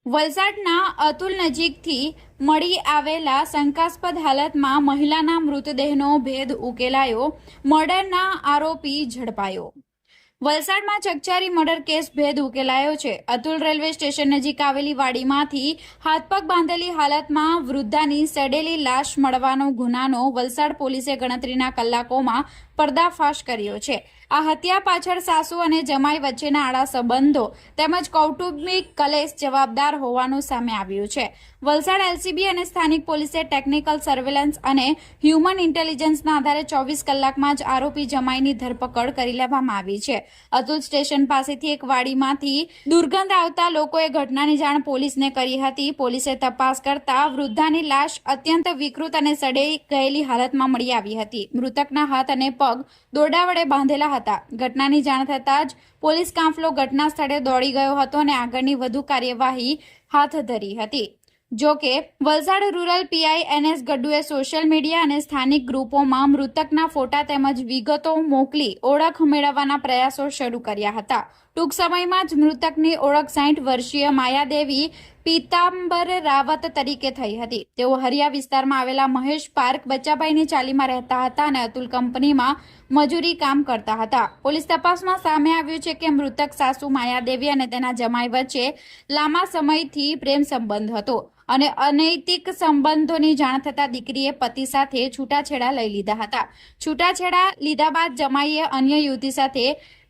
વલસાડના અતુલ નજીકથી મળી આવેલા શંકાસ્પદ હાલતમાં મહિલાના મૃતદેહનો ભેદ ઉકેલાયો, મર્ડરના આરોપી ઝડપાયો। વલસાડમાં ચકચારી મર્ડર કેસ ભેદ ઉકેલાયો છે। અતુલ રેલવે સ્ટેશન નજીક આવેલી વાડીમાંથી હાથપગ બાંધેલી હાલતમાં વૃદ્ધાની સડેલી લાશ મળવાનો ગુનાનો વલસાડ પોલીસે ગણતરીના કલાકોમાં પર્દાફાશ કર્યો છે। આ હત્યા પાછળ સાસુ અને જમાઈ વચ્ચેના આડા સંબંધો તેમજ કૌટુંબિક કલેશ જવાબદાર હોવાનું સામે આવ્યું છે। વલસાડ એલસીબી અને સ્થાનિક પોલીસે ટેકનિકલ સર્વેલન્સ અને હ્યુમન ઇન્ટેલિજન્સના આધારે 24 કલાકમાં જ આરોપી જમાઈની ધરપકડ કરી લેવામાં આવી છે। અતુલ સ્ટેશન પાસેથી એક વાડીમાંથી દુર્ગંધ આવતા લોકોએ ઘટનાની જાણ પોલીસને કરી હતી। પોલીસે તપાસ કરતા વૃદ્ધાની લાશ અત્યંત વિકૃત અને સડી ગયેલી હાલતમાં મળી આવી હતી। મૃતકના હાથ અને પગ દોરડા વડે બાંધેલા હતા। ઘટનાની જાણ થતાં જ પોલીસ કાફલો ઘટના સ્થળે દોડી ગયો હતો અને આગળની વધુ કાર્યવાહી હાથ ધરી હતી। જો કે વલસાડ રૂરલ પીઆઈ એનએસ ગડ્ડુએ સોશિયલ મીડિયા અને સ્થાનિક ગ્રુપોમાં મૃતકના ફોટા તેમજ વિગતો મોકલી ઓળખ મેળવવાના પ્રયાસો શરૂ કર્યા હતા। ટૂંક સમયમાં જ મૃતકની ઓળખ 60 વર્ષીય માયાદેવી પીતાંબર રાવત તરીકે થઈ હતી। તેઓ હરિયા વિસ્તારમાં આવેલા મહેશ પાર્ક બચ્ચાભાઈની ચાલીમાં રહેતા હતા અને અતુલ કંપનીમાં મજૂરી કામ કરતા હતા। પોલીસ તપાસમાં સામે આવ્યું છે કે મૃતક સાસુ માયાદેવી અને તેના જમાઈ વચ્ચે લાંબા સમયથી પ્રેમ સંબંધ હતો અને અનૈતિક સંબંધોની જાણ થતાં દીકરીએ પતિ સાથે છૂટાછેડા લઈ લીધા હતા। છૂટાછેડા લીધા બાદ જમાઈએ અન્ય યુવતી સાથે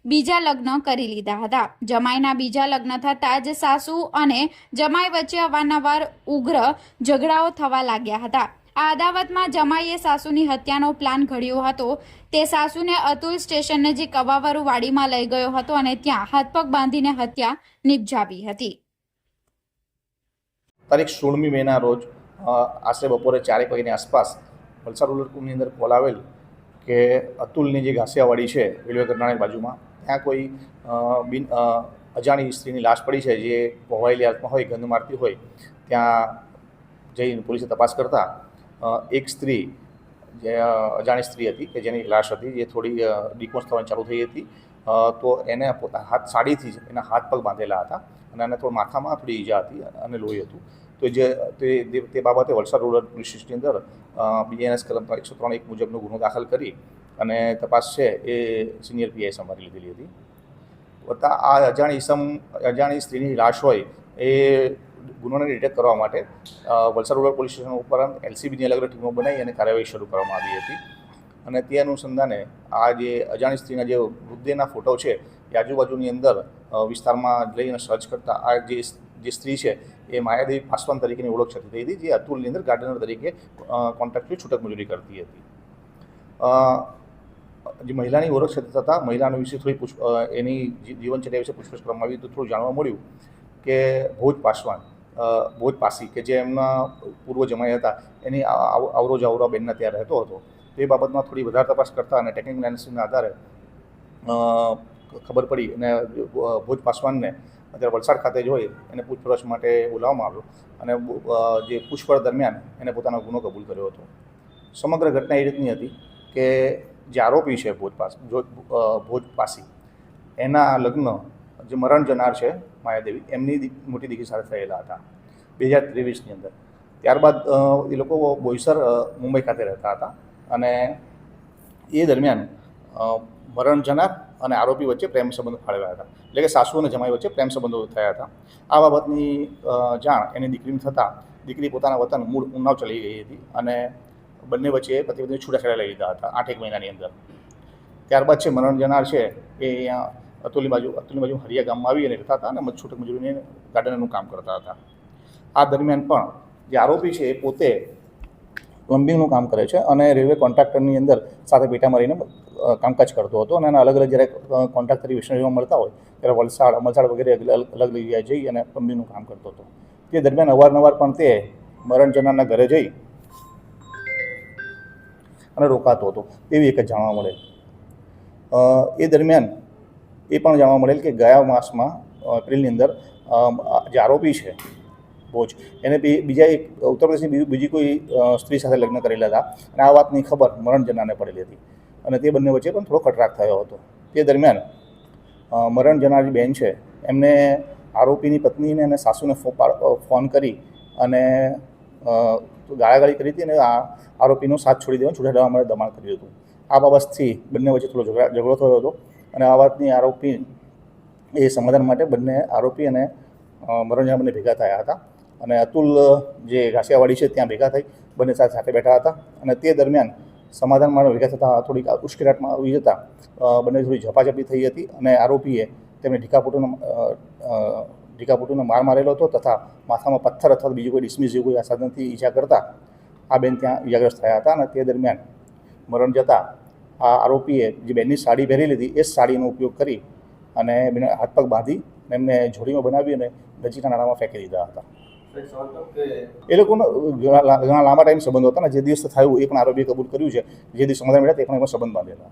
બીજા લગ્ન કરી લીધા હતા। જમાઈના બીજા લગ્ન થતાં જ સાસુ અને જમાઈ વચ્ચે અવારનવાર ઉગ્ર ઝઘડાઓ થવા લાગ્યા હતા। આ અદાવતમાં જમાઈએ સાસુની હત્યાનો પ્લાન ઘડ્યો હતો। તે સાસુને અતુલ સ્ટેશન નજીક અવાવરું વાડીમાં લઈ ગયો હતો અને ત્યાં હાથપગ બાંધીને હત્યા નિપજાવી હતી। તારીખ 16મી મેના રોજ આશરે બપોરે 4 વાગ્યાની આસપાસ વલસાડ રૂરલ કુમની અંદર કોલ આવેલ કે અતુલની જે ઘાસિયાવાડી છે રેલવે કટરાની બાજુમાં, ત્યાં કોઈ અજાણી સ્ત્રીની લાશ પડી છે જે પહોવાયેલી હાલતમાં હોય, ગંધ મારતી હોય। ત્યાં જઈને પોલીસે તપાસ કરતાં એક સ્ત્રી જે અજાણી સ્ત્રી હતી કે જેની લાશ હતી જે થોડી ડિકોમ્પોઝ થવાની ચાલુ થઈ હતી, તો એને સાડીથી જ એના હાથ પગ બાંધેલા હતા અને એને થોડું માથામાં થોડી ઈજા હતી અને લોહી હતું। તો તે બાબતે વલસાડ રૂરલ પોલીસ સ્ટેશનની અંદર બીએનએસ કલમ 103(1) મુજબનો ગુનો દાખલ કરી અને તપાસ છે એ સિનિયર પીઆઈ સંભાળી લીધેલી હતી। વત્તા આ અજાણી સ્ત્રીની લાશ હોય એ ગુનોને ડિટેક્ટ કરવા માટે વલસાડ રૂરલ પોલીસ સ્ટેશન ઉપરાંત એલસીબીની અલગ અલગ ટીમો બનાવી અને કાર્યવાહી શરૂ કરવામાં આવી હતી। અને તે અનુસંધાને આ જે અજાણી સ્ત્રીના જે મૃતદેહના ફોટો છે એ આજુબાજુની અંદર વિસ્તારમાં જઈને સર્ચ કરતાં આ જે સ્ત્રી છે એ માયાદેવી પાસવાન તરીકેની ઓળખ થતી હતી, જે અતુલની અંદર ગાર્ડનર તરીકે કોન્ટ્રાક્ટની છૂટક મજૂરી કરતી હતી। જે મહિલાની ઓળખ થતાં મહિલાનો વિશે થોડી એની જીવનચર્યા વિશે પૂછપરછ કરવામાં આવી તો થોડું જાણવા મળ્યું કે ભોજ પાસી કે જે એમના પૂર્વ જમાઈ હતા એની આવરો જાવરો બેનના ત્યાં રહેતો હતો। તે બાબતમાં થોડી વધારે તપાસ કરતાં અને ટેકનિકલ એનાલિસિસના આધારે ખબર પડી અને ભોજ પાસવાનને અત્યારે વલસાડ ખાતે જ હોય એને પૂછપરછ માટે બોલાવવામાં આવ્યો અને જે પૂછપરછ દરમિયાન એને પોતાનો ગુનો કબૂલ કર્યો હતો। સમગ્ર ઘટના એ રીતની હતી કે જે આરોપી છે ભોજ પાસી એના લગ્ન જે મરણ જનાર છે માયાદેવી એમની મોટી દીકરી સાથે થયેલા હતા 2023ની અંદર। ત્યારબાદ એ લોકો બોઈસર મુંબઈ ખાતે રહેતા હતા અને એ દરમિયાન મરણ જનાર અને આરોપી વચ્ચે પ્રેમ સંબંધો ફાળવ્યા હતા, એટલે કે સાસુ અને જમાઈ વચ્ચે પ્રેમ સંબંધો થયા હતા। આ બાબતની જાણ એની દીકરીને થતાં દીકરી પોતાના વતન મૂળ ઉન્નાવ ચલી ગઈ હતી અને બંને વચ્ચે પતિ પત્ની છૂટાછેડા લઈ લીધા હતા 8 મહિનાની અંદર। ત્યારબાદ છે મરણ જનાર છે એ અહીંયા અતુલની બાજુ હરિયા ગામમાં આવી અને રહેતા હતા અને છૂટક મજૂરીને ગાર્ડનરનું કામ કરતા હતા। આ દરમિયાન પણ જે આરોપી છે એ પોતે પ્લમ્બિંગનું કામ કરે છે અને રેલવે કોન્ટ્રાક્ટરની અંદર સાથે પેટા મારીને કામકાજ કરતો હતો અને એના અલગ અલગ જ્યારે કોન્ટ્રાક્ટ તરીકે વિષ્ણુમાં મળતા હોય ત્યારે વલસાડ અમલસાડ વગેરે અલગ જગ્યાએ જઈ અને પ્લમ્બિંગનું કામ કરતો હતો। તે દરમિયાન અવારનવાર પણ તે મરણ જનારના ઘરે જઈ અને રોકાતો હતો એવી એક જ જાણવા મળે। એ દરમિયાન એ પણ જાણવા મળેલ કે ગયા માસમાં એપ્રિલની અંદર જે આરોપી છે ભોજ એને બીજા એક ઉત્તર પ્રદેશની બીજી કોઈ સ્ત્રી સાથે લગ્ન કરેલા હતા અને આ વાતની ખબર મરણ જનારને પડેલી હતી અને તે બંને વચ્ચે પણ થોડો ખટરાક થયો હતો। તે દરમિયાન મરણ જનારી બેન છે એમને આરોપીની પત્નીને અને સાસુને ફોન કરી અને ગાળાગાળી કરી હતી અને આ આરોપીનો સાથ છોડી દેવાનું છૂટા માટે દબાણ કર્યું હતું. આ બાબતથી બંને વચ્ચે થોડો ઝઘડો થયો હતો અને આ વાતની આરોપી એ સમાધાન માટે બંને આરોપી અને મરણજના બંને ભેગા થયા હતા અને અતુલ જે ઘાસિયાવાડી છે ત્યાં ભેગા થઈ બંને સાથે બેઠા હતા અને તે દરમિયાન સમાધાન માટે ભેગા થતાં થોડીક ઉશ્કેરાટમાં આવી જતાં બંને થોડી ઝપાઝપી થઈ હતી અને આરોપીએ તેમને ઢીકાપૂટુનો માર મારેલો હતો તથા માથામાં પથ્થર અથવા બીજું કોઈ ડિસ્મિસ જેવું કોઈ સાધનથી ઈજા કરતા આ બેન ત્યાં ઈજાગ્રસ્ત થયા હતા અને તે દરમિયાન મરણ જતાં આ આરોપીએ જે બેનની સાડી પહેરી લીધી એ સાડીનો ઉપયોગ કરી અને બેને હાથ પગ બાંધી એમને જોડીમાં બનાવી અને નજીકના નાળામાં ફેંકી દીધા હતા. એ લોકોનો ઘણા લાંબા ટાઈમ સંબંધો હતા ને જે દિવસ થયું એ પણ આરોપીએ કબૂલ કર્યું છે. જે દિવસ સમાધાન મળ્યા તે પણ એમાં સંબંધ બાંધેલા.